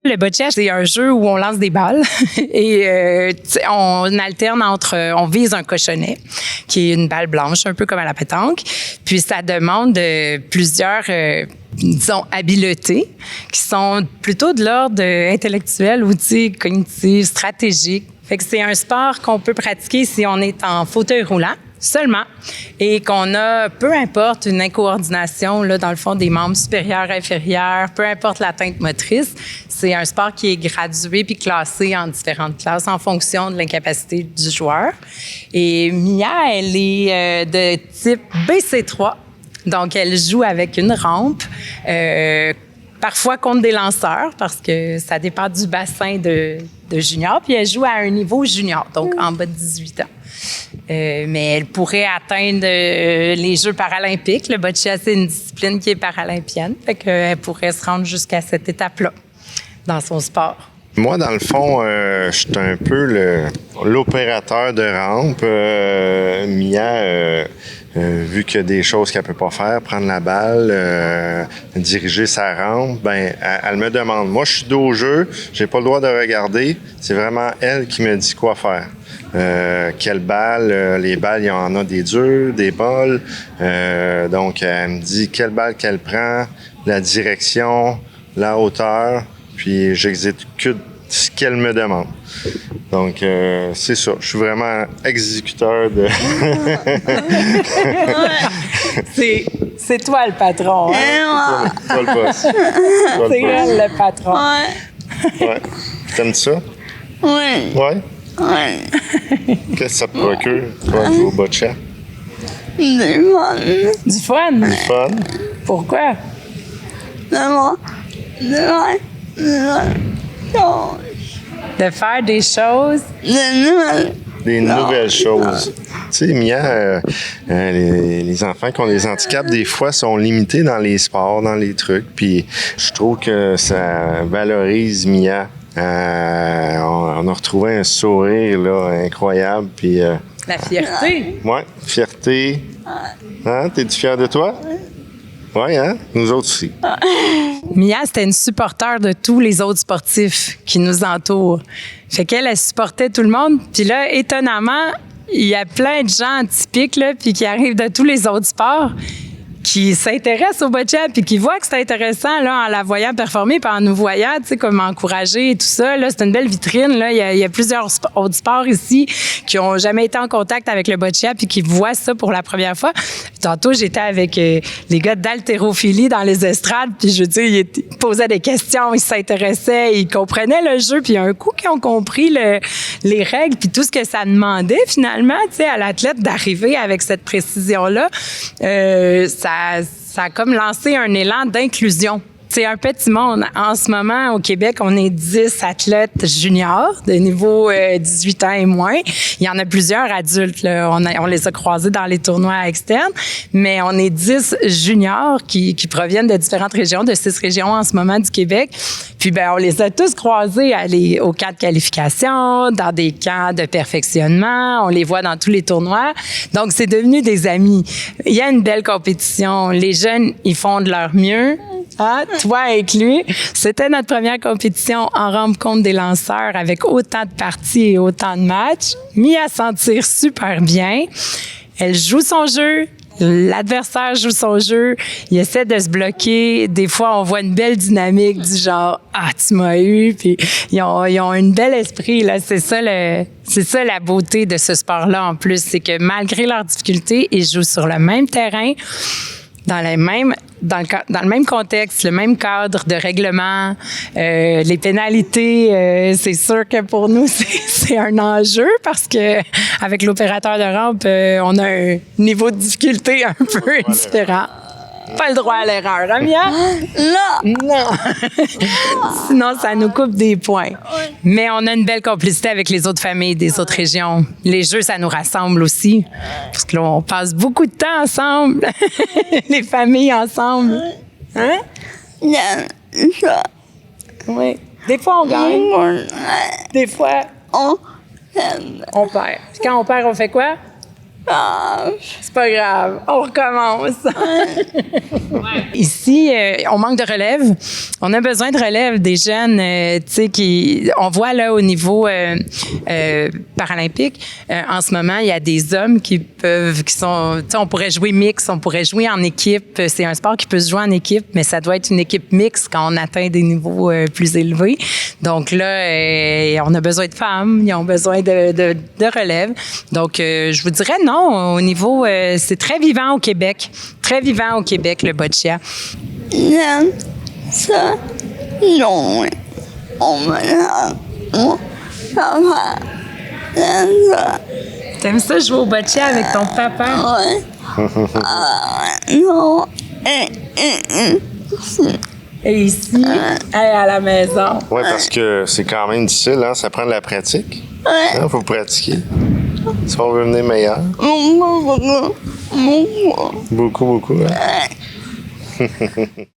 Le boccia, c'est un jeu où on lance des balles et on alterne on vise un cochonnet, qui est une balle blanche, un peu comme à la pétanque. Puis ça demande plusieurs, disons, habiletés qui sont plutôt de l'ordre intellectuel, outils cognitifs, stratégiques. Fait que c'est un sport qu'on peut pratiquer si on est en fauteuil roulant seulement et qu'on a, peu importe, une incoordination là, dans le fond des membres supérieurs, inférieurs, peu importe l'atteinte motrice. C'est un sport qui est gradué puis classé en différentes classes en fonction de l'incapacité du joueur. Et Mia, elle est de type BC3, donc elle joue avec une rampe, parfois contre des lanceurs parce que ça dépend du bassin de junior, puis elle joue à un niveau junior, donc en bas de 18 ans. Mais elle pourrait atteindre les Jeux paralympiques. Le boccia, c'est une discipline qui est paralympienne. Fait qu'elle pourrait se rendre jusqu'à cette étape-là dans son sport. Moi, dans le fond, je suis un peu l'opérateur de rampe. Mia, vu qu'il y a des choses qu'elle peut pas faire, prendre la balle, diriger sa rampe, ben, elle me demande. Moi, je suis dos au jeu, j'ai pas le droit de regarder. C'est vraiment elle qui me dit quoi faire. Quelle balle, les balles, il y en a des dures, des molles. Donc, elle me dit quelle balle qu'elle prend, la direction, la hauteur, puis j'exécute ce qu'elle me demande. Donc, c'est ça. Je suis vraiment exécuteur de... c'est toi le patron. Hein? C'est toi le boss. C'est elle le patron. Ouais. T'aimes ça? Oui. Ouais? Ouais. Qu'est-ce que ça te procure, toi, jouer au boccia? Du fun. Du fun? Du fun? Pourquoi? De faire des choses. Des nouvelles choses. Tu sais, Mia, les enfants qui ont des handicaps, des fois, sont limités dans les sports, dans les trucs. Puis je trouve que ça valorise Mia. On a retrouvé un sourire là, incroyable. Puis, La fierté. ouais, fierté. Hein? T'es-tu fier de toi? Oui, hein? Nous autres aussi. Mia, c'était une supporter de tous les autres sportifs qui nous entourent. Fait qu'elle, elle supportait tout le monde. Puis là, étonnamment, il y a plein de gens typiques, là, puis qui arrivent de tous les autres sports, qui s'intéressent au boccia puis qui voient que c'est intéressant là, en la voyant performer puis en nous voyant, tu sais, comme encourager et tout ça. Là, c'est une belle vitrine. Là. Il y a plusieurs autres sports ici qui ont jamais été en contact avec le boccia puis qui voient ça pour la première fois. Tantôt, j'étais avec les gars d'haltérophilie dans les estrades puis je veux dire, ils posaient des questions, ils s'intéressaient, ils comprenaient le jeu puis un coup qu'ils ont compris les règles puis tout ce que ça demandait finalement, tu sais, à l'athlète d'arriver avec cette précision-là, ça a comme lancé un élan d'inclusion. C'est un petit monde. En ce moment, au Québec, on est 10 athlètes juniors de niveau 18 ans et moins. Il y en a plusieurs adultes. Là. On les a croisés dans les tournois externes, mais on est 10 juniors qui proviennent de différentes régions, de 6 régions en ce moment du Québec. Puis, ben, on les a tous croisés au camp de qualification, dans des camps de perfectionnement. On les voit dans tous les tournois. Donc, c'est devenu des amis. Il y a une belle compétition. Les jeunes, ils font de leur mieux. Ah, toi inclus. C'était notre première compétition en rampe contre des lanceurs avec autant de parties et autant de matchs. Mia s'en tire super bien. Elle joue son jeu. L'adversaire joue son jeu. Il essaie de se bloquer. Des fois, on voit une belle dynamique du genre « Ah, tu m'as eu! » Puis ils ont un bel esprit. Là. C'est ça la beauté de ce sport-là en plus. C'est que malgré leurs difficultés, ils jouent sur le même terrain, dans le même contexte, le même cadre de règlement, les pénalités, c'est sûr que pour nous, c'est un enjeu parce que avec l'opérateur de rampe, on a un niveau de difficulté un peu différent. Pas le droit à l'erreur, hein, Mia? Non! Sinon, ça nous coupe des points. Mais on a une belle complicité avec les autres familles des autres régions. Les jeux, ça nous rassemble aussi. Parce que là, on passe beaucoup de temps ensemble. Les familles ensemble. Hein? Oui. Des fois, on gagne. Des fois, on perd. Puis quand on perd, on fait quoi? grave. C'est pas grave, on recommence. Ici, on manque de relève. On a besoin de relève des jeunes, tu sais, on voit là au niveau paralympique, en ce moment, il y a des hommes qui sont, tu sais, on pourrait jouer mix, on pourrait jouer en équipe. C'est un sport qui peut se jouer en équipe, mais ça doit être une équipe mixte quand on atteint des niveaux plus élevés. Donc là, on a besoin de femmes, ils ont besoin de relève. Donc, je vous dirais non, au niveau, c'est très vivant au Québec. Très vivant au Québec, le boccia. J'aime ça. Non. On me l'a. Papa. J'aime ça. T'aimes ça jouer au boccia avec ton papa? Ouais. Non. Et ici, elle est à la maison. Oui, parce que c'est quand même difficile, hein? Ça prend de la pratique. Ouais. Il faut pratiquer. Si on veut venir meilleur. Beaucoup. Beaucoup, beaucoup. Hein? Ouais.